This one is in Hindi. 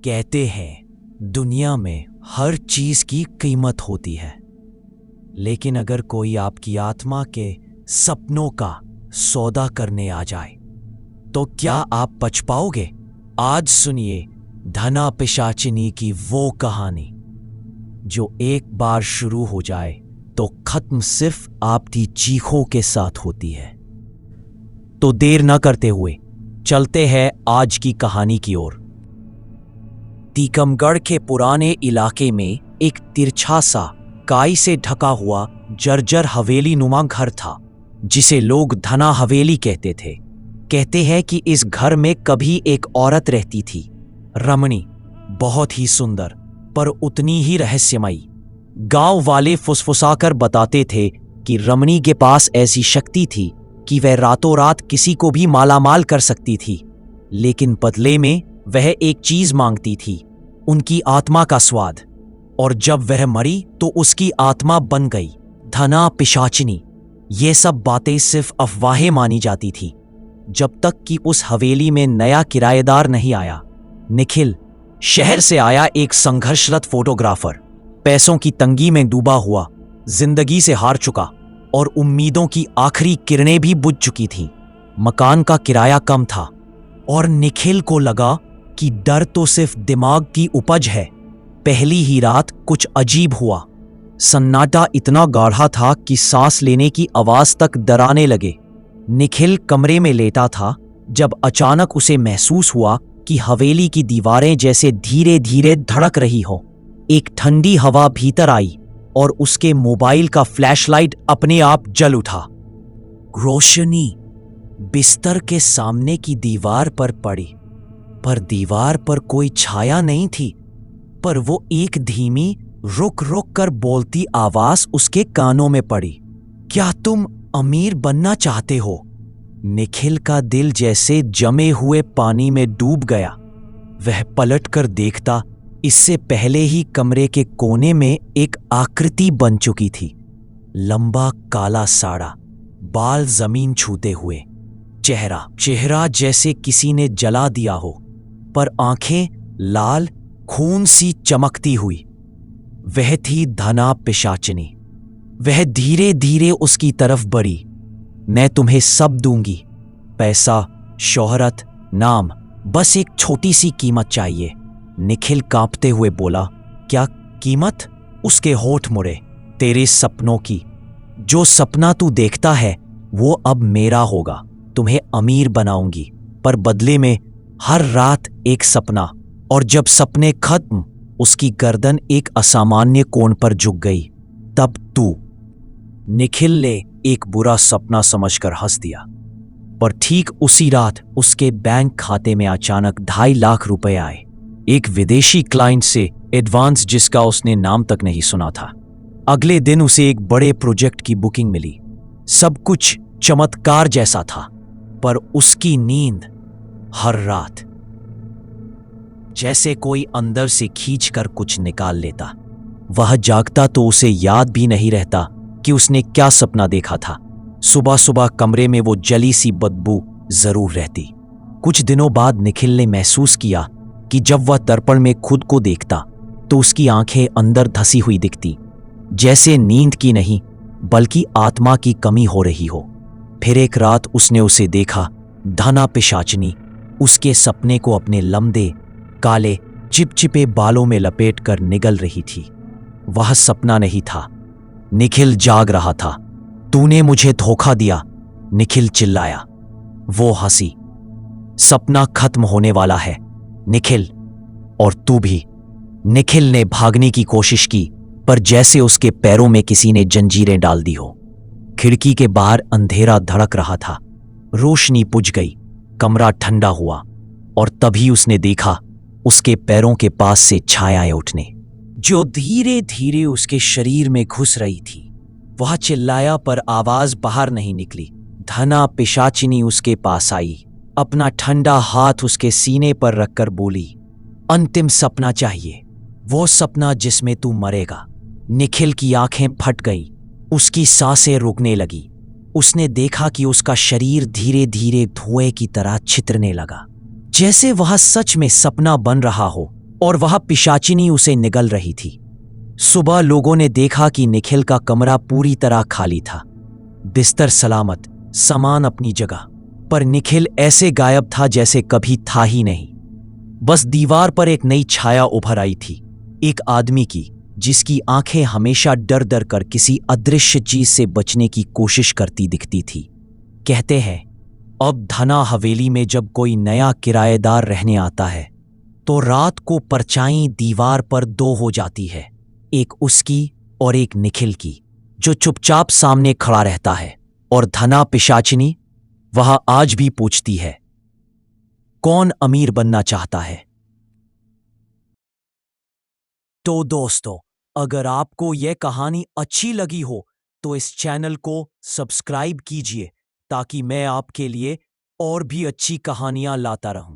कहते हैं दुनिया में हर चीज की कीमत होती है, लेकिन अगर कोई आपकी आत्मा के सपनों का सौदा करने आ जाए तो क्या आप बच पाओगे? आज सुनिए धना पिशाचिनी की वो कहानी जो एक बार शुरू हो जाए तो खत्म सिर्फ आपकी चीखों के साथ होती है। तो देर न करते हुए चलते हैं आज की कहानी की ओर। टीकमगढ़ के पुराने इलाके में एक तिरछा सा काई से ढका हुआ जर्जर हवेली नुमा घर था, जिसे लोग धना हवेली कहते थे। कहते हैं कि इस घर में कभी एक औरत रहती थी, रमणी, बहुत ही सुंदर पर उतनी ही रहस्यमयी। गांव वाले फुसफुसाकर बताते थे कि रमणी के पास ऐसी शक्ति थी कि वह रातों रात किसी को भी मालामाल कर सकती थी, लेकिन बदले में वह एक चीज मांगती थी, उनकी आत्मा का स्वाद। और जब वह मरी तो उसकी आत्मा बन गई धना पिशाचिनी। ये सब बातें सिर्फ अफवाहें मानी जाती थी, जब तक कि उस हवेली में नया किराएदार नहीं आया। निखिल शहर से आया एक संघर्षरत फोटोग्राफर, पैसों की तंगी में डूबा हुआ, जिंदगी से हार चुका और उम्मीदों की आखिरी किरणें भी बुझ चुकी थीं। मकान का किराया कम था और निखिल को लगा कि डर तो सिर्फ दिमाग की उपज है। पहली ही रात कुछ अजीब हुआ। सन्नाटा इतना गाढ़ा था कि सांस लेने की आवाज तक डराने लगे। निखिल कमरे में लेटा था जब अचानक उसे महसूस हुआ कि हवेली की दीवारें जैसे धीरे धीरे धड़क रही हो। एक ठंडी हवा भीतर आई और उसके मोबाइल का फ्लैशलाइट अपने आप जल उठा। रोशनी बिस्तर के सामने की दीवार पर पड़ी, पर दीवार पर कोई छाया नहीं थी। पर वो एक धीमी रुक रुक कर बोलती आवाज उसके कानों में पड़ी। क्या तुम अमीर बनना चाहते हो? निखिल का दिल जैसे जमे हुए पानी में डूब गया। वह पलट कर देखता, इससे पहले ही कमरे के कोने में एक आकृति बन चुकी थी। लंबा काला साड़ा, बाल जमीन छूते हुए, चेहरा जैसे किसी ने जला दिया हो, पर आंखें लाल खून सी चमकती हुई। वह थी धना पिशाचिनी। वह धीरे धीरे उसकी तरफ बढ़ी। मैं तुम्हें सब दूंगी, पैसा, शोहरत, नाम, बस एक छोटी सी कीमत चाहिए। निखिल कांपते हुए बोला। क्या कीमत? उसके होठ मुड़े। तेरे सपनों की। जो सपना तू देखता है वो अब मेरा होगा। तुम्हें अमीर बनाऊंगी, पर बदले में हर रात एक सपना। और जब सपने खत्म, उसकी गर्दन एक असामान्य कोण पर झुक गई। तब तू। निखिल ने एक बुरा सपना समझकर हंस दिया, पर ठीक उसी रात उसके बैंक खाते में अचानक 2.5 लाख रुपए आए। एक विदेशी क्लाइंट से एडवांस जिसका उसने नाम तक नहीं सुना था। अगले दिन उसे एक बड़े प्रोजेक्ट की बुकिंग मिली। सब कुछ चमत्कार जैसा था, पर उसकी नींद हर रात जैसे कोई अंदर से खींचकर कुछ निकाल लेता। वह जागता तो उसे याद भी नहीं रहता कि उसने क्या सपना देखा था। सुबह सुबह कमरे में वो जली सी बदबू जरूर रहती। कुछ दिनों बाद निखिल ने महसूस किया कि जब वह दर्पण में खुद को देखता तो उसकी आंखें अंदर धसी हुई दिखती, जैसे नींद की नहीं बल्कि आत्मा की कमी हो रही हो। फिर एक रात उसने उसे देखा, धना पिशाचिनी उसके सपने को अपने लंबे काले चिपचिपे बालों में लपेट कर निगल रही थी। वह सपना नहीं था, निखिल जाग रहा था। तूने मुझे धोखा दिया, निखिल चिल्लाया। वो हंसी। सपना खत्म होने वाला है निखिल, और तू भी। निखिल ने भागने की कोशिश की, पर जैसे उसके पैरों में किसी ने जंजीरें डाल दी हो। खिड़की के बाहर अंधेरा धड़क रहा था। रोशनी बुझ गई, कमरा ठंडा हुआ, और तभी उसने देखा उसके पैरों के पास से छायाएं उठने, जो धीरे धीरे उसके शरीर में घुस रही थी। वह चिल्लाया, पर आवाज बाहर नहीं निकली। धना पिशाचिनी उसके पास आई, अपना ठंडा हाथ उसके सीने पर रखकर बोली, अंतिम सपना चाहिए, वो सपना जिसमें तू मरेगा। निखिल की आंखें फट गई, उसकी सांसें रुकने लगी। उसने देखा कि उसका शरीर धीरे धीरे धुएं की तरह छितरने लगा, जैसे वह सच में सपना बन रहा हो। और वह पिशाचिनी उसे निगल रही थी। सुबह लोगों ने देखा कि निखिल का कमरा पूरी तरह खाली था। बिस्तर सलामत, सामान अपनी जगह, पर निखिल ऐसे गायब था जैसे कभी था ही नहीं। बस दीवार पर एक नई छाया उभर आई थी, एक आदमी की जिसकी आंखें हमेशा डर डर कर किसी अदृश्य चीज से बचने की कोशिश करती दिखती थी। कहते हैं अब धना हवेली में जब कोई नया किराएदार रहने आता है तो रात को परछाई दीवार पर दो हो जाती है, एक उसकी और एक निखिल की, जो चुपचाप सामने खड़ा रहता है। और धना पिशाचिनी वह आज भी पूछती है, कौन अमीर बनना चाहता है? तो दोस्तों, अगर आपको यह कहानी अच्छी लगी हो तो इस चैनल को सब्सक्राइब कीजिए ताकि मैं आपके लिए और भी अच्छी कहानियां लाता रहूं।